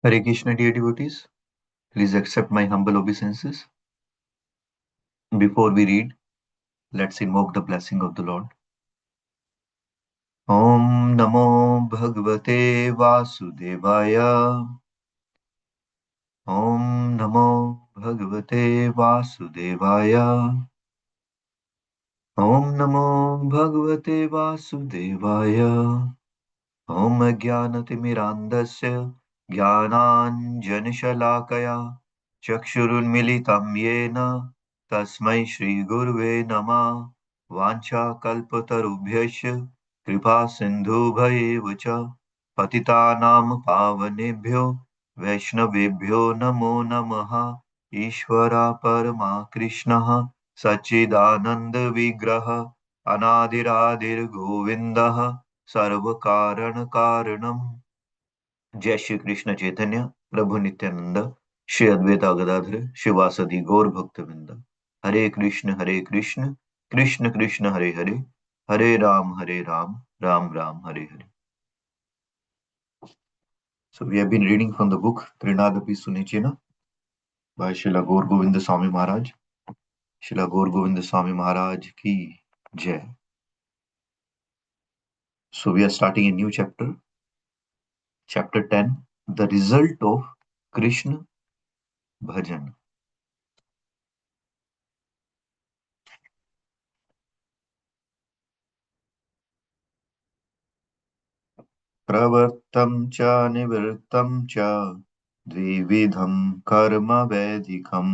Hare Krishna, dear devotees. Please accept my humble obeisances. Before we read, let's invoke the blessing of the Lord. Om Namo Bhagavate Vasudevaya. Om Namo Bhagavate Vasudevaya. Om Namo Bhagavate Vasudevaya. Om Jnanatimirandasya Jnananjanashalakaya Chakshurunmilitam Yena Tasmai Shri Gurve Namah Vancha Kalpatarubhyasya Kripa Sindhubhayeva cha Patitanam Pavanebhyo Vaishnavebhyo Namo Namaha Ishvara Parama Krishnaha Sachidananda Vigraha Anadiradir Govindaha सर्व कारण कारणम। जय श्री कृष्ण चैतन्य प्रभु नित्यानंद श्री अद्वैत गदाधर शिवासदि गौर भक्तवृंद। हरे कृष्ण कृष्ण कृष्ण हरे हरे, हरे Ram Ram Ram Hare Hare. So we have been reading from the book Trinadapi Sunechena by Srila Gaur Govinda Swami Maharaj. Srila Gaur Govinda Swami Maharaj ki jai. So we are starting a new chapter, chapter 10, the result of Krishna bhajan. प्रवृत्तं च निवृत्तं च द्विविधं कर्म वैदिकम्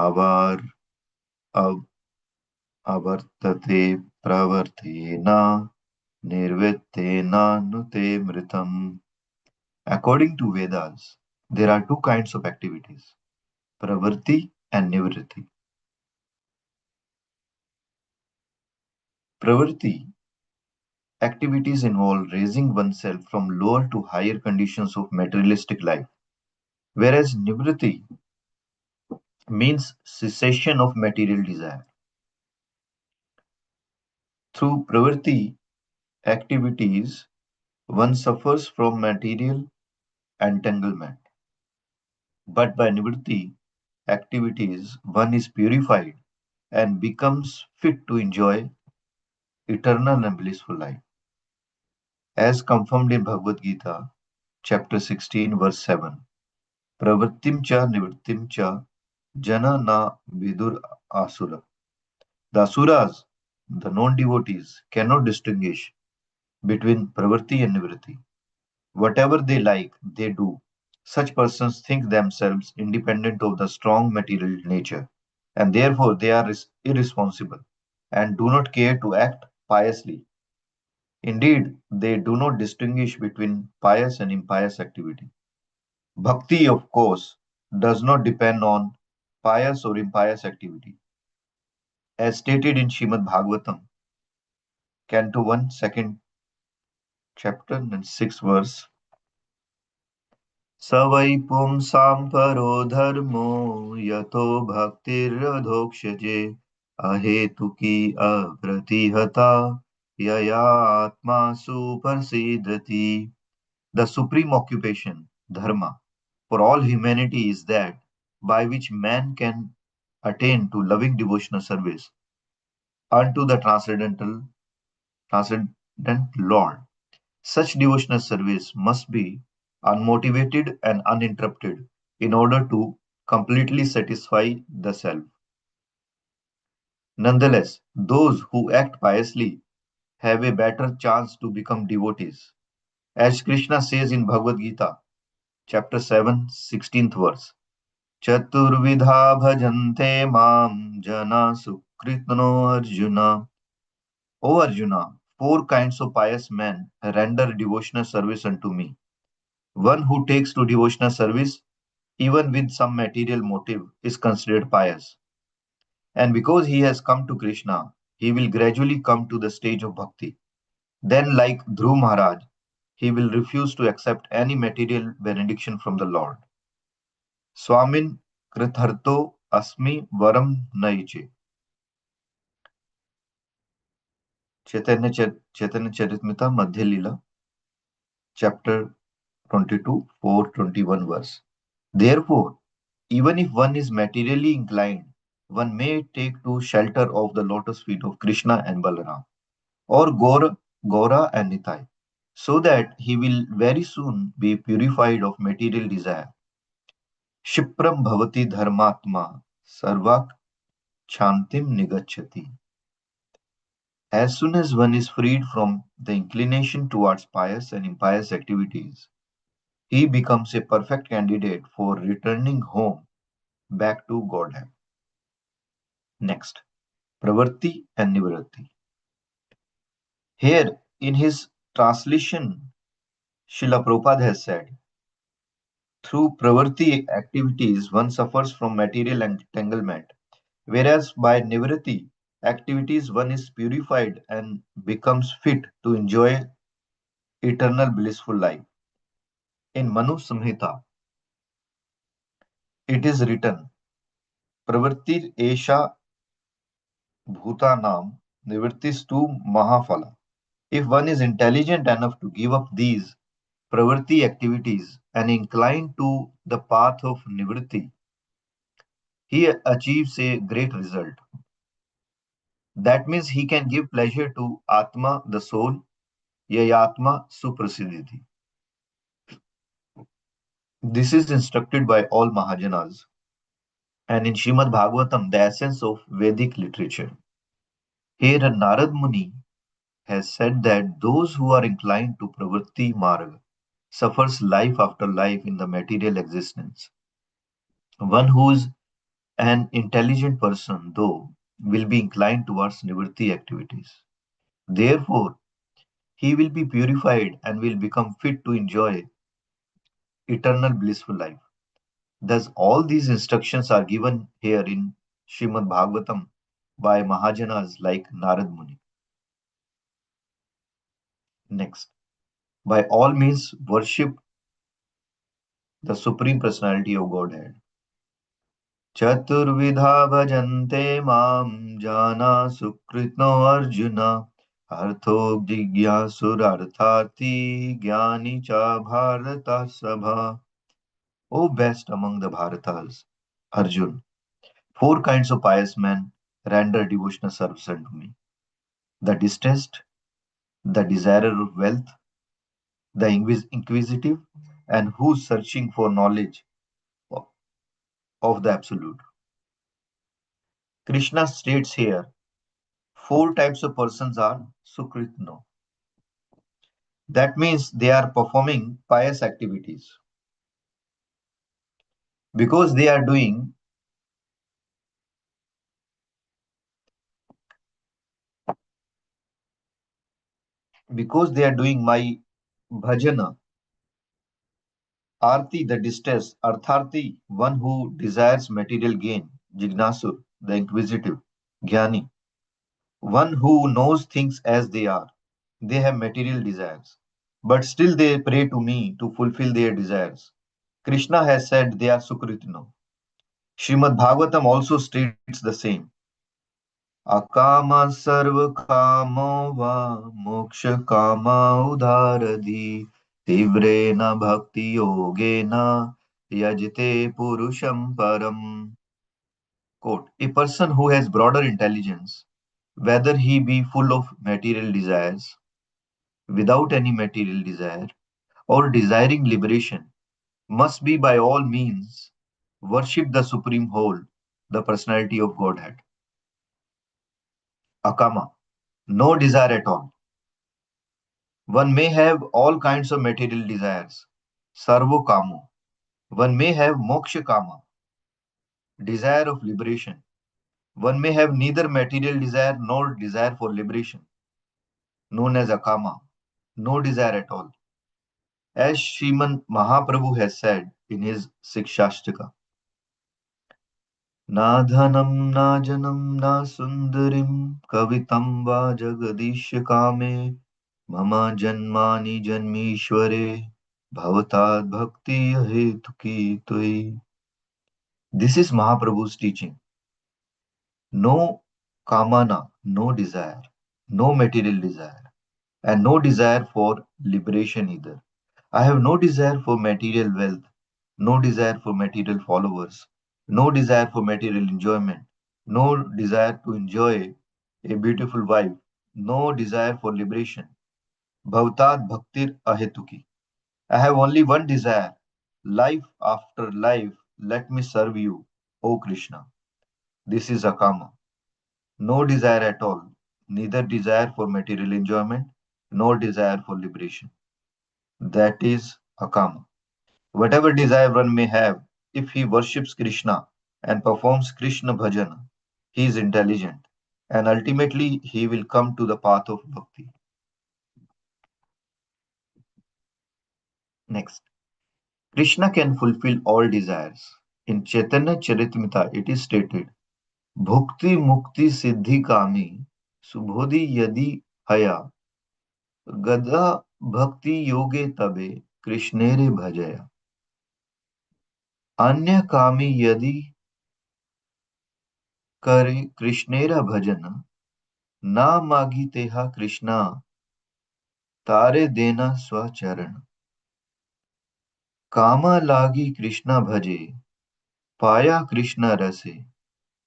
our अवर्तते प्रवर्तेन निर्वृत्तेन नुते मृतम्. According to Vedas, there are two kinds of activities, pravritti and nivritti. Pravritti activities involve raising oneself from lower to higher conditions of materialistic life, whereas nivritti means cessation of material desire. Through pravritti activities, one suffers from material entanglement, but by nivritti activities, one is purified and becomes fit to enjoy eternal and blissful life. As confirmed in Bhagavad Gita, chapter 16, verse 7, pravrittim cha nivrittim cha jana na vidur asura. The asuras, the non-devotees, cannot distinguish between pravritti and nivritti. Whatever they like, they do. Such persons think themselves independent of the strong material nature, and therefore they are irresponsible and do not care to act piously. Indeed, they do not distinguish between pious and impious activity. Bhakti, of course, does not depend on pious or impious activity. As stated in Srimad Bhagavatam, Canto 1, second chapter and 6th verse, स वै पुंसां परो धर्मो यतो भक्तिरधोक्ष्यजे अहेतुकी अप्रतिहता यया आत्मासु प्रसीदति. The supreme occupation, dharma, for all humanity is that by which man can attain to loving devotional service unto the transcendent Lord. Such devotional service must be unmotivated and uninterrupted in order to completely satisfy the self. Nonetheless, those who act piously have a better chance to become devotees. As Krishna says in Bhagavad Gita, chapter 7, 16th verse, Chaturvidha bhajante mam jana sukritno Arjuna. O Arjuna, four kinds of pious men render devotional service unto me. One who takes to devotional service, even with some material motive, is considered pious. And because he has come to Krishna, he will gradually come to the stage of bhakti. Then, like Dhruv Maharaj, he will refuse to accept any material benediction from the Lord. Swamin Kritharto Asmi Varam Naiche. Chaitanya Charitamrita Madhya Lila, chapter 22, 421 verse. Therefore, even if one is materially inclined, one may take to shelter of the lotus feet of Krishna and Balaram, or Gora and Nitai, so that he will very soon be purified of material desire. Shipram bhavati dharmatma sarvak chantim nigachati. As soon as one is freed from the inclination towards pious and impious activities, he becomes a perfect candidate for returning home back to Godhead. Next, Pravarti and Nivritti. Here, in his translation, Srila Prabhupada has said, through Pravarti activities, one suffers from material entanglement, whereas by Nivritti activities, one is purified and becomes fit to enjoy eternal blissful life. In Manu Samhita, it is written, Pravartir Esha Bhutanam Nivrittistu Mahaphala. If one is intelligent enough to give up these pravarti activities and inclined to the path of nivritti, he achieves a great result. That means he can give pleasure to Atma, the soul, Yayatma Suprasidhiti. This is instructed by all Mahajanas and in Srimad Bhagavatam, the essence of Vedic literature. Here, Narad Muni has said that those who are inclined to pravritti marg suffers life after life in the material existence. One who is an intelligent person, though, will be inclined towards nivritti activities. Therefore, he will be purified and will become fit to enjoy eternal blissful life. Thus, all these instructions are given here in Srimad Bhagavatam by Mahajanas like Narad Muni. Next, by all means, worship the Supreme Personality of Godhead. चतुर्विधा भजन्ते मां जाना सुकृतो अर्जुन अर्थो जिज्ञासुरार्थार्थी ज्ञानी च भारत सभा. O best among the Bharatas, Arjun, four kinds of pious men render devotional service unto me: the distressed, the desirer of wealth, the inquisitive, and who's searching for knowledge of the Absolute. Krishna states here four types of persons are Sukritno. That means they are performing pious activities. Because they are doing because they are doing my bhajana, Arti the distressed, Artharti one who desires material gain, Jignasur the inquisitive, Jnani one who knows things as they are. They have material desires, but still they pray to me to fulfill their desires. Krishna has said they are Sukritino. Srimad Bhagavatam also states the same. Akama sarva kamo va moksha kama udharadi tivrena bhakti yogena yajite purusham param. Quote, a person who has broader intelligence, whether he be full of material desires, without any material desire, or desiring liberation, must be by all means worship the Supreme Whole, the personality of Godhead. Akama, no desire at all. One may have all kinds of material desires. Sarvo kamo. One may have moksha kama, desire of liberation. One may have neither material desire nor desire for liberation, known as akama, no desire at all. As Sriman Mahaprabhu has said in his Sikshashtaka, Na dhanam na janam na sundarim kavitam va jagadisha kame mama janmani janmishware bhavatad bhakti hetuki tui. This is Mahaprabhu's teaching. No kamana, no desire, no material desire, and no desire for liberation either. I have no desire for material wealth, no desire for material followers, no desire for material enjoyment, no desire to enjoy a beautiful wife, no desire for liberation. Bhavtat bhaktir ahetuki. I have only one desire. Life after life, let me serve you, O Krishna. This is akama. No desire at all, neither desire for material enjoyment nor desire for liberation. That is akama. Whatever desire one may have, if he worships Krishna and performs Krishna bhajana, he is intelligent and ultimately he will come to the path of bhakti. Next, Krishna can fulfill all desires. In Chaitanya Charitamrita, it is stated, Bhukti Mukti Siddhi Kami Subodhi Yadi Haya Gada Bhakti Yoge Tabe Krishnere Bhajaya. Anya Kami Yadi Kare Krishnera Bhajana Na Magi Teha Krishna Tare Dena Swacharan. Kama Lagi Krishna Bhaje Paya Krishna Rase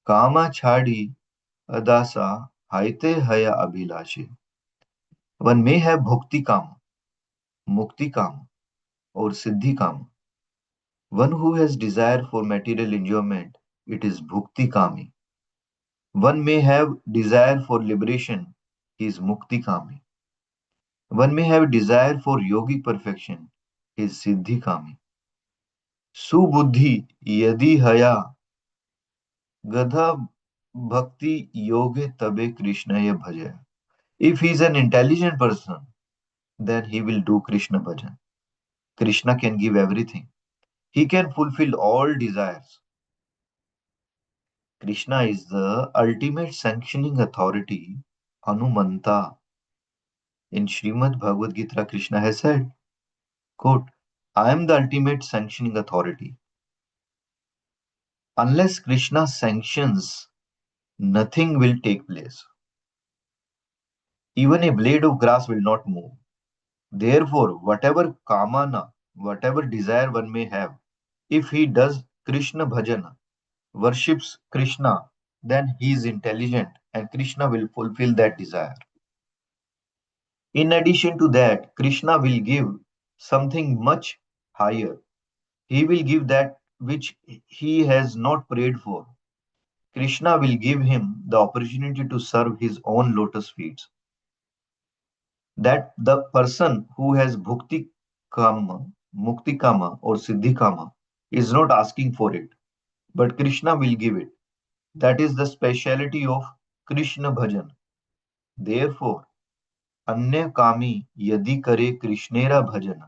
Kama Chadi Adasa Haite Haya Abhilashe. One may have Bhukti Kama, Mukti Kama, or Siddhi Kama. One who has desire for material enjoyment, it is Bhukti Kami. One may have desire for liberation, he is Mukti Kami. One may have desire for yogic perfection, he is Siddhi Kami. Subuddhi Yadi Haya Gadha Bhakti Yoge Tabe Krishnaya Bhajaya. If he is an intelligent person, then he will do Krishna bhajan. Krishna can give everything. He can fulfill all desires. Krishna is the ultimate sanctioning authority, Hanumanta. In Srimad Bhagavad Gita, Krishna has said, quote, I am the ultimate sanctioning authority. Unless Krishna sanctions, nothing will take place. Even a blade of grass will not move. Therefore, whatever kamana, whatever desire one may have, if he does Krishna bhajana, worships Krishna, then he is intelligent and Krishna will fulfill that desire. In addition to that, Krishna will give something much higher. He will give that which he has not prayed for. Krishna will give him the opportunity to serve his own lotus feet. That the person who has bhukti kama, mukti kama, or siddhi kama is not asking for it, but Krishna will give it. That is the speciality of Krishna bhajan. Therefore, अन्य कामी यदि करे कृष्णेरा भजन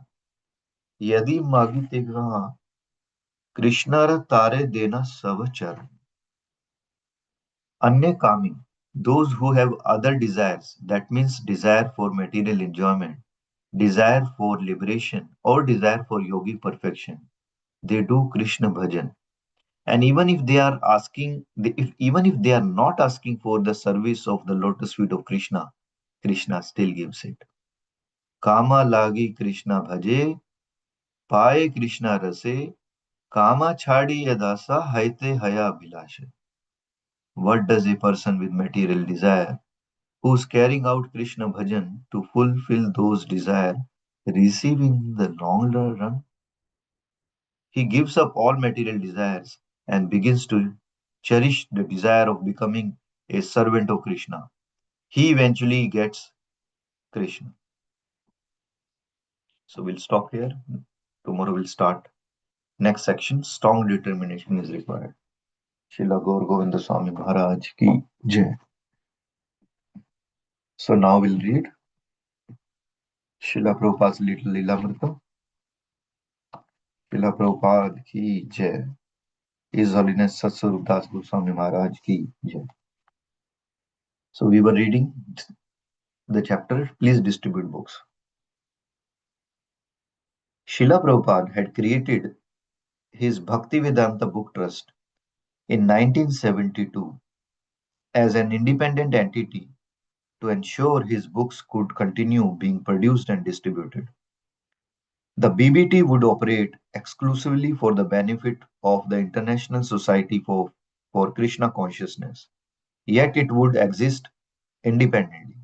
यदि मागिते कहा कृष्णर तारे देना सब चरण. Anya kami, those who have other desires, that means desire for material enjoyment, desire for liberation, or desire for yogic perfection, they do Krishna bhajan. And even if they are asking, even if they are not asking for the service of the lotus feet of Krishna, Krishna still gives it. Kama lagi Krishna bhaje, पाए कृष्णा रसे कामा छाड़ी यदासा haite haya abhilasha. What does a person with material desire who is carrying out Krishna bhajan to fulfill those desires receive in the long run? He gives up all material desires and begins to cherish the desire of becoming a servant of Krishna. He eventually gets Krishna. So we'll stop here. Tomorrow we'll start. Next section, strong determination is required. Srila Gaur Govinda Swami Maharaj ki jai. So now we'll read Srila Prabhupada's Little Lilamrita. Srila Prabhupada ki jai. His Holiness Satsvarup Das Goswami Maharaj ki jai. So we were reading the chapter, Please Distribute Books. Srila Prabhupada had created his Bhaktivedanta Book Trust in 1972 as an independent entity to ensure his books could continue being produced and distributed. The BBT would operate exclusively for the benefit of the International Society for Krishna Consciousness, yet it would exist independently.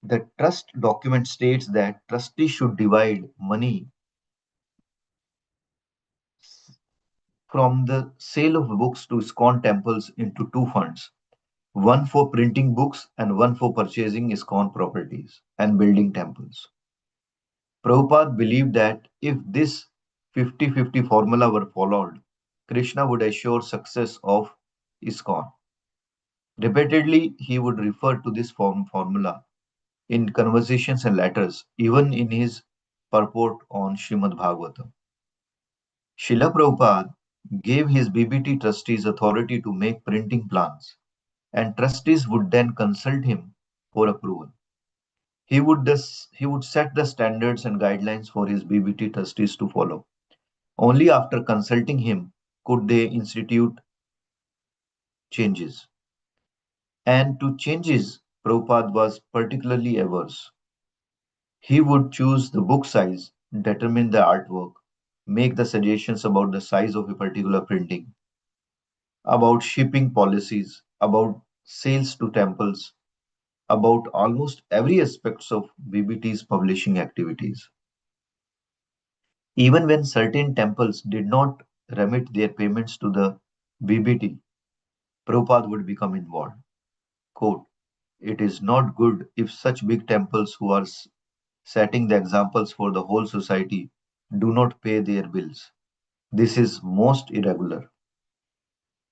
The trust document states that trustees should divide money from the sale of books to ISKCON temples into two funds, one for printing books and one for purchasing ISKCON properties and building temples. Prabhupada believed that if this 50-50 formula were followed, Krishna would assure success of ISKCON. Repeatedly, he would refer to this formula in conversations and letters, even in his purport on Srimad Bhagavatam. Srila Prabhupada gave his BBT trustees authority to make printing plans, and trustees would then consult him for approval. He would set the standards and guidelines for his BBT trustees to follow. Only after consulting him could they institute changes. And to changes, Prabhupada was particularly averse. He would choose the book size, determine the artwork, make the suggestions about the size of a particular printing, about shipping policies, about sales to temples, about almost every aspects of BBT's publishing activities. Even when certain temples did not remit their payments to the BBT, Prabhupada would become involved. Quote, it is not good if such big temples who are setting the examples for the whole society do not pay their bills. This is most irregular.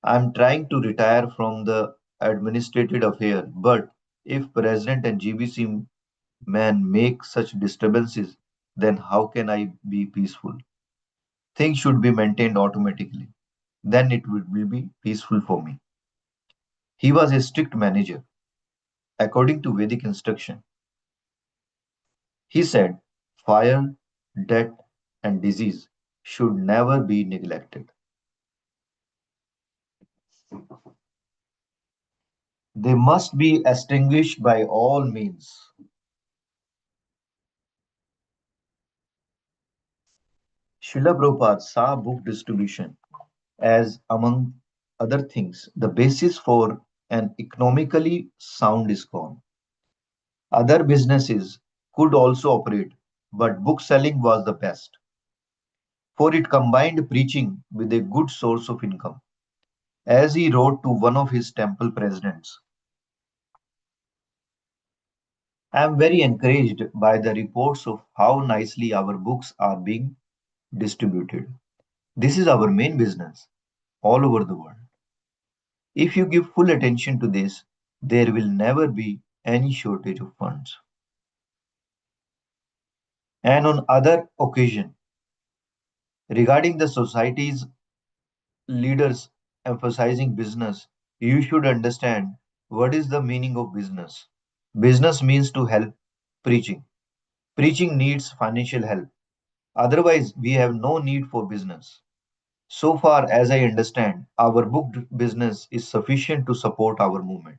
I am trying to retire from the administrative affair, but if President and GBC man make such disturbances, then how can I be peaceful? Things should be maintained automatically. Then it will be peaceful for me. He was a strict manager. According to Vedic instruction, he said, fire, death, and disease should never be neglected. They must be extinguished by all means. Srila Prabhupada saw book distribution as, among other things, the basis for an economically sound ISKCON. Other businesses could also operate, but book selling was the best, for it combined preaching with a good source of income. As he wrote to one of his temple presidents, I am very encouraged by the reports of how nicely our books are being distributed. This is our main business all over the world. If you give full attention to this, there will never be any shortage of funds. And on other occasion, regarding the society's leaders emphasizing business, you should understand what is the meaning of business. Business means to help preaching. Preaching needs financial help. Otherwise, we have no need for business. So far as I understand, our book business is sufficient to support our movement.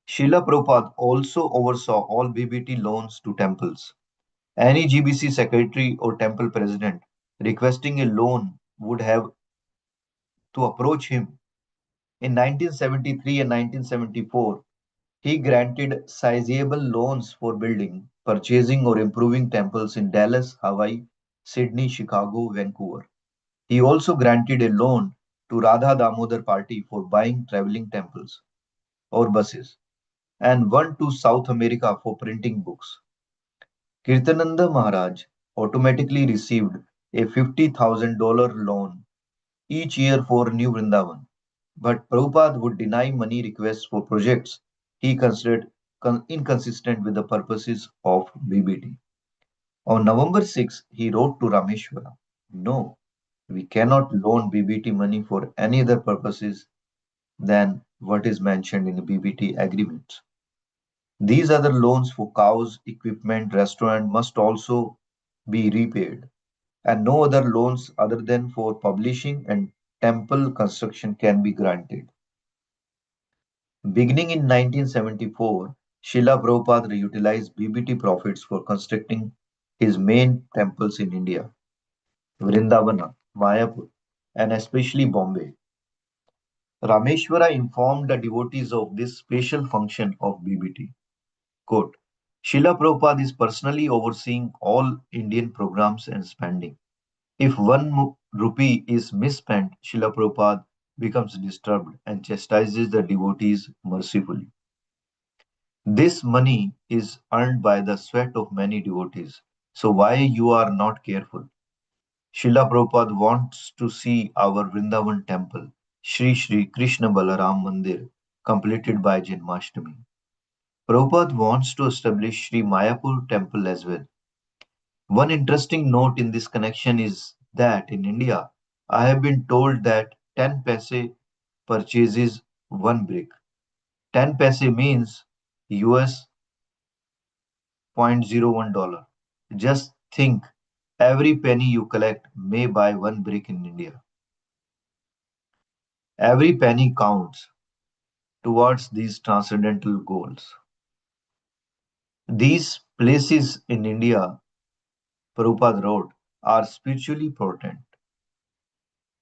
Srila Prabhupada also oversaw all BBT loans to temples. Any GBC secretary or temple president requesting a loan would have to approach him. In 1973 and 1974, he granted sizable loans for building, purchasing, or improving temples in Dallas, Hawaii, Sydney, Chicago, Vancouver. He also granted a loan to Radha Damodar Party for buying traveling temples or buses, and one to South America for printing books. Kirtananda Maharaj automatically received a $50,000 loan each year for New Vrindavan, but Prabhupada would deny money requests for projects he considered inconsistent with the purposes of BBT. On November 6, he wrote to Rameshwara, no, we cannot loan BBT money for any other purposes than what is mentioned in the BBT agreements. These other loans for cows, equipment, restaurant must also be repaid, and no other loans other than for publishing and temple construction can be granted. Beginning in 1974, Srila Prabhupada utilized BBT profits for constructing his main temples in India, Vrindavana, Mayapur, and especially Bombay. Rameshwara informed the devotees of this special function of BBT. Quote, Srila Prabhupada is personally overseeing all Indian programs and spending. If rupee is misspent, Srila Prabhupada becomes disturbed and chastises the devotees mercifully. This money is earned by the sweat of many devotees. So why you are not careful? Srila Prabhupada wants to see our Vrindavan temple, Sri Sri Krishna Balaram Mandir, completed by Janmashtami. Prabhupada wants to establish Sri Mayapur temple as well. One interesting note in this connection is that in India, I have been told that 10 paise purchases one brick. 10 paise means US $0.01. Just think, every penny you collect may buy one brick in India. Every penny counts towards these transcendental goals. These places in India, Prabhupada wrote, are spiritually potent.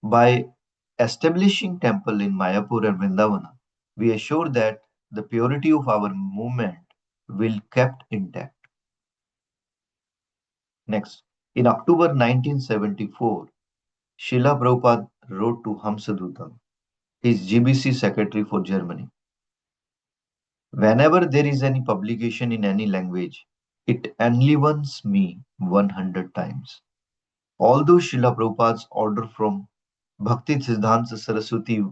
By establishing temple in Mayapur and Vrindavana, we assure that the purity of our movement will kept intact. Next, in October 1974, Srila Prabhupada wrote to Hamsadutta, his GBC secretary for Germany. Whenever there is any publication in any language, it enlivens me 100 times. Although Srila Prabhupada's order from Bhakti Siddhanta Saraswati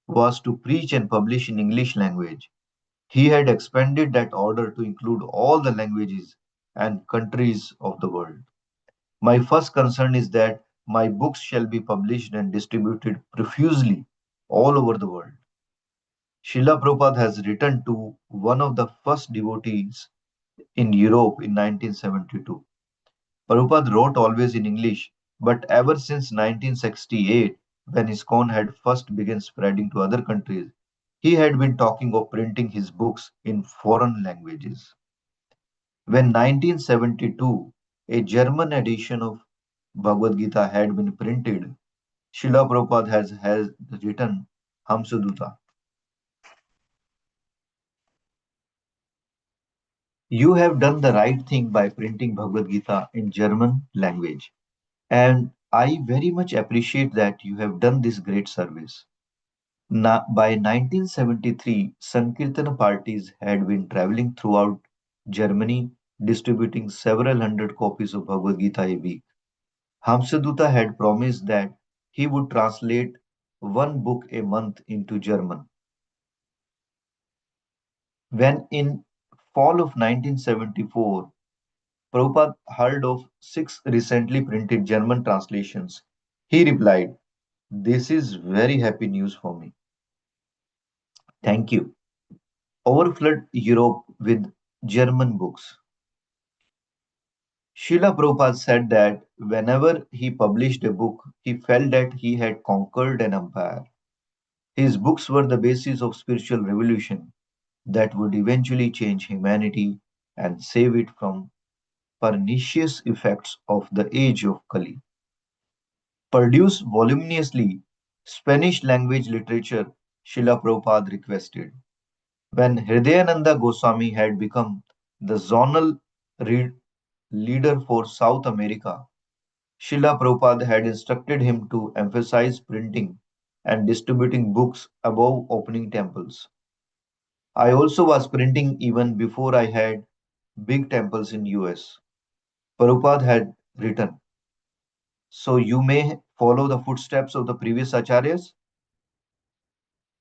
was to preach and publish in English language, he had expanded that order to include all the languages and countries of the world. My first concern is that my books shall be published and distributed profusely all over the world. Srila Prabhupada has written to one of the first devotees in Europe in 1972. Prabhupada wrote always in English, but ever since 1968, when ISKCON had first begun spreading to other countries, he had been talking of printing his books in foreign languages. When 1972, a German edition of Bhagavad Gita had been printed, Srila Prabhupada has written Hamsadutta. You have done the right thing by printing Bhagavad Gita in German language, and I very much appreciate that you have done this great service. By 1973, Sankirtana parties had been traveling throughout Germany, distributing several hundred copies of Bhagavad Gita a week. Hamsadutta had promised that he would translate one book a month into German. When in fall of 1974, Prabhupada heard of six recently printed German translations, he replied, This is very happy news for me. Thank you. Overflood Europe with German books. Srila Prabhupada said that whenever he published a book, he felt that he had conquered an empire. His books were the basis of spiritual revolution that would eventually change humanity and save it from pernicious effects of the age of Kali. Produce voluminously Spanish language literature, Srila Prabhupada requested. When Hridayananda Goswami had become the zonal re- leader for South America, Srila Prabhupada had instructed him to emphasize printing and distributing books above opening temples. I also was printing even before I had big temples in US. Prabhupada had written, so you may follow the footsteps of the previous acharyas.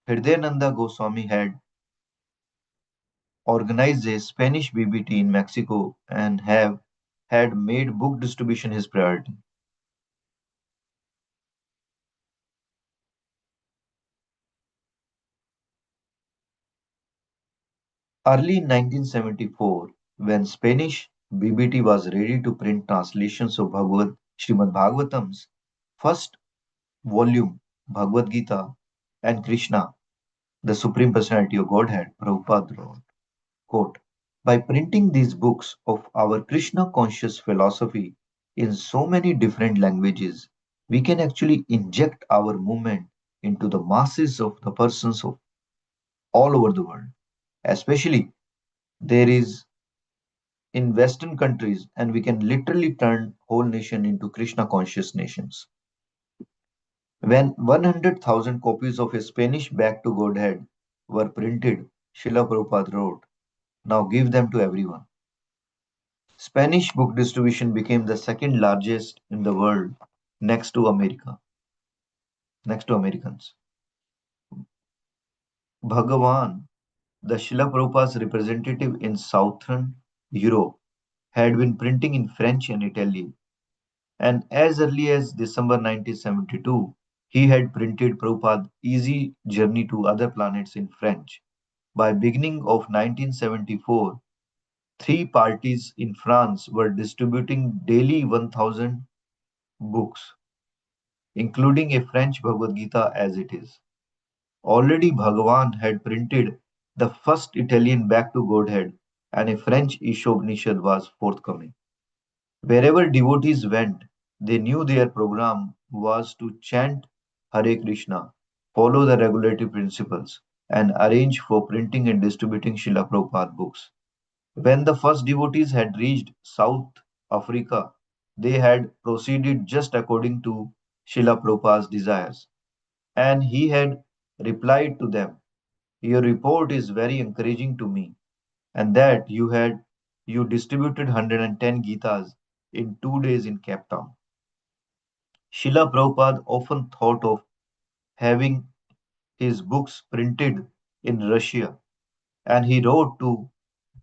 Hridayananda Goswami had organized a Spanish BBT in Mexico and have had made book distribution his priority. Early in 1974, when Spanish BBT was ready to print translations of Srimad Bhagavatam's first volume, Bhagavad Gita and Krishna, the Supreme Personality of Godhead, Prabhupada wrote, quote, By printing these books of our Krishna conscious philosophy in so many different languages, we can actually inject our movement into the masses of the persons of all over the world. Especially there is in Western countries, and we can literally turn whole nation into Krishna conscious nations. When 100,000 copies of a Spanish Back to Godhead were printed, Srila Prabhupada wrote, "Now give them to everyone." Spanish book distribution became the second largest in the world next to America, next to Americans. Bhagavan, the Srila Prabhupada's representative in southern Europe, had been printing in French and Italian, and as early as December 1972, he had printed Prabhupada's Easy Journey to Other Planets in French. By beginning of 1974, three parties in France were distributing daily 1,000 books, including a French Bhagavad Gita as it is. Already Bhagavan had printed the first Italian Back to Godhead, and a French Ishopanishad was forthcoming. Wherever devotees went, they knew their program was to chant Hare Krishna, follow the regulatory principles, and arrange for printing and distributing Srila Prabhupada books. When the first devotees had reached South Africa, they had proceeded just according to Srila Prabhupada's desires, and he had replied to them, "Your report is very encouraging to me, and that you distributed 110 Gitas in 2 days in Cape Town." Srila Prabhupada often thought of having his books printed in Russia, and he wrote to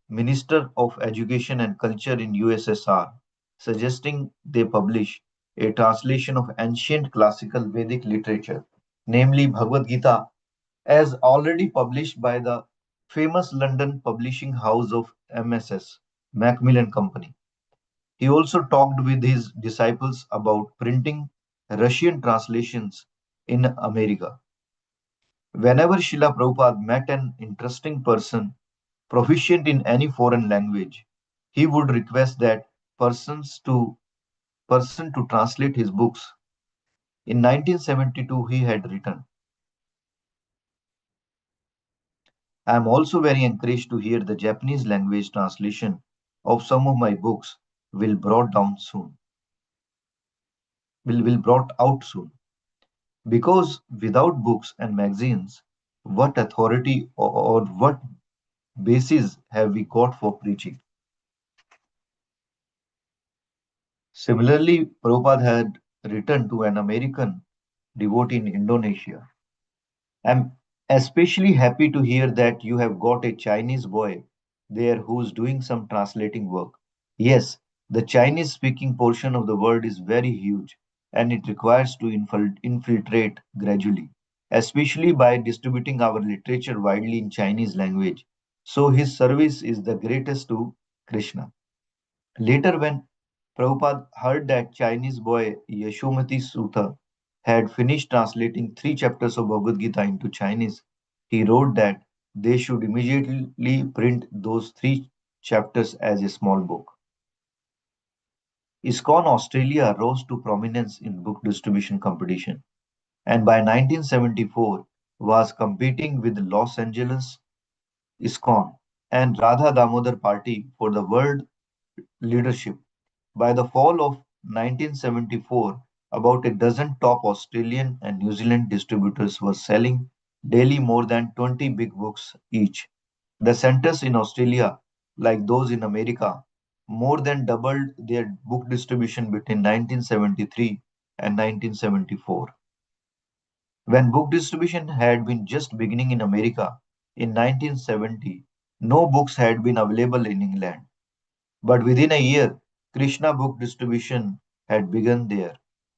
Minister of Education and Culture in USSR, suggesting they publish a translation of ancient classical Vedic literature, namely Bhagavad Gita, as already published by the famous London publishing house of MSS, Macmillan Company. He also talked with his disciples about printing Russian translations in America. Whenever Srila Prabhupada met an interesting person proficient in any foreign language, he would request that person to translate his books. In 1972, he had written, "I am also very encouraged to hear the Japanese language translation of some of my books will brought down soon, will brought out soon. Because without books and magazines, what authority or what basis have we got for preaching?" Similarly, Prabhupada had written to an American devotee in Indonesia. "I'm especially happy to hear that you have got a Chinese boy there who's doing some translating work. Yes, the Chinese speaking portion of the world is very huge and it requires to infiltrate gradually, especially by distributing our literature widely in Chinese language. So his service is the greatest to Krishna." Later, when Prabhupada heard that Chinese boy Yashomati Sutta had finished translating three chapters of Bhagavad Gita into Chinese, he wrote that they should immediately print those three chapters as a small book. ISKCON Australia rose to prominence in book distribution competition, and by 1974 was competing with Los Angeles ISKCON and Radha Damodar Party for the world leadership. By the fall of 1974, about a dozen top Australian and New Zealand distributors were selling daily more than 20 big books each. The centers in Australia, like those in America, more than doubled their book distribution between 1973 and 1974. When book distribution had been just beginning in America in 1970, no books had been available in England. But within a year, Krishna book distribution had begun there,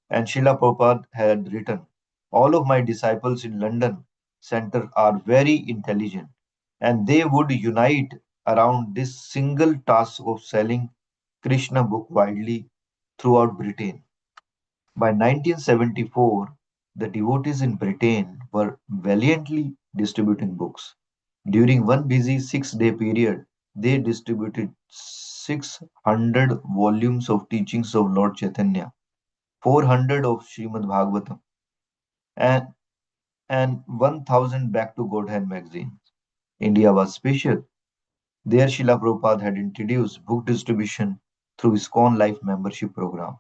and Srila Prabhupada had written, "All of my disciples in London Center are very intelligent, and they would unite around this single task of selling Krishna book widely throughout Britain." By 1974, the devotees in Britain were valiantly distributing books. During one busy 6-day period, They distributed 600 volumes of teachings of Lord Chaitanya, 400 of Srimad Bhagavatam, and, and 1000 Back to Godhead magazines. India was special. There, Srila Prabhupada had introduced book distribution through ISKCON Life membership program.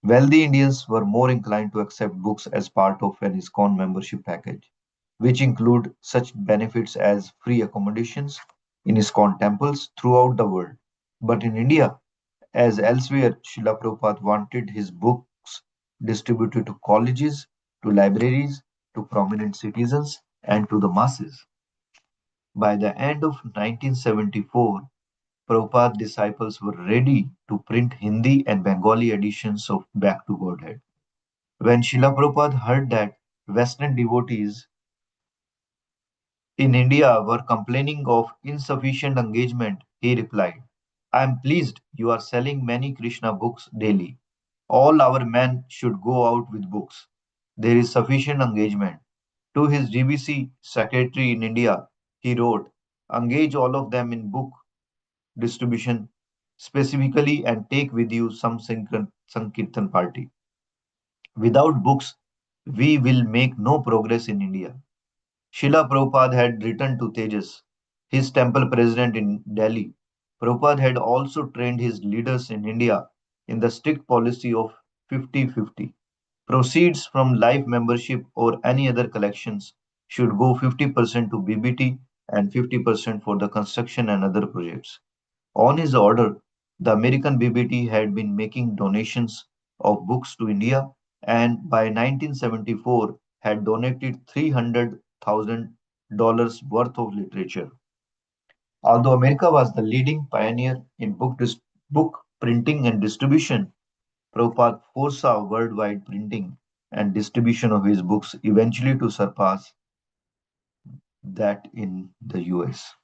Wealthy Indians were more inclined to accept books as part of an ISKCON membership package, which include such benefits as free accommodations in ISKCON temples throughout the world. But in India, as elsewhere, Srila Prabhupada wanted his books distributed to colleges, to libraries, to prominent citizens, and to the masses. By the end of 1974, Prabhupada's disciples were ready to print Hindi and Bengali editions of Back to Godhead. When Srila Prabhupada heard that Western devotees in India were complaining of insufficient engagement, he replied, I am pleased you are selling many Krishna books daily. All our men should go out with books. There is sufficient engagement. To his GBC secretary in India, he wrote, engage all of them in book distribution specifically and take with you some Sankirtan party. Without books, we will make no progress in India. Srila Prabhupada had written to Tejas, his temple president in Delhi. Prabhupada had also trained his leaders in India in the strict policy of 50-50. Proceeds from life membership or any other collections should go 50% to BBT and 50% for the construction and other projects. On his order, the American BBT had been making donations of books to India and by 1974 had donated $300,000 worth of literature. Although America was the leading pioneer in book printing and distribution, Prabhupada foresaw worldwide printing and distribution of his books eventually to surpass that in the US.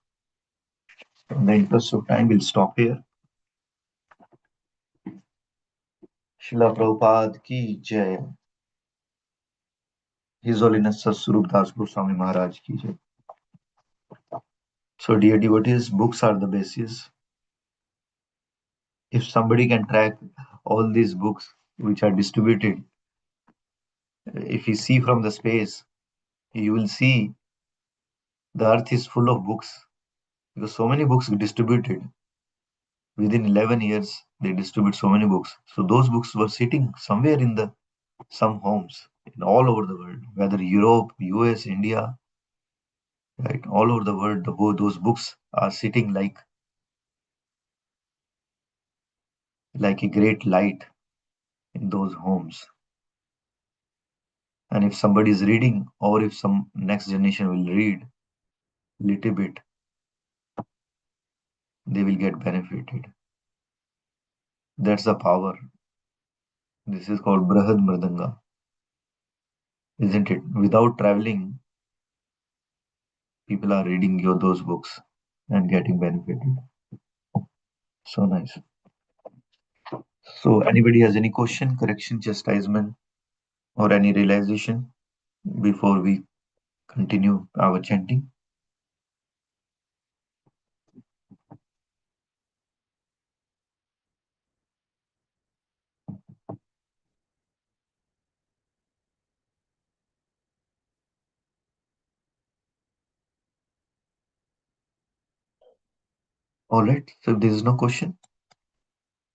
In the interest of time, we'll stop here. Srila Prabhupada ki jai. His Holiness Swarup Das Goswami Maharaj ki jai. So, dear devotees, books are the basis. If somebody can track all these books which are distributed, if you see from the space, you will see the earth is full of books because so many books distributed. Within 11 years, they distribute so many books. So those books were sitting somewhere in the some homes in all over the world, whether Europe, US, India, right, all over the world. Those books are sitting like a great light in those homes. And if somebody is reading, or if some next generation will read little bit, they will get benefited. That's the power. This is called Brahad Mridanga, isn't it? Without traveling, people are reading those books and getting benefited. So nice. So, anybody has any question, correction, chastisement, or any realization before we continue our chanting? All right. So, if there is no question,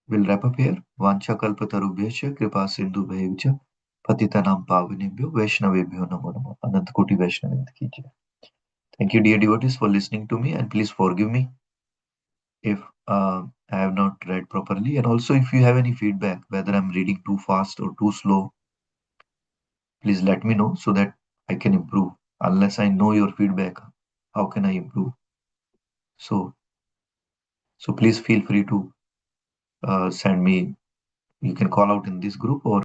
we'll wrap up here. Vancha kalpatarubhyascha kripa sindhu bhayavcha patitanam pavanebhyo vaishnavebhyo namo namo. Anant Koti Vaishnav ki jai. Thank you, dear devotees, for listening to me, and please forgive me if I have not read properly. And also, if you have any feedback, whether I'm reading too fast or too slow, please let me know so that I can improve. Unless I know your feedback, how can I improve? So, so please feel free to send me. You can call out in this group or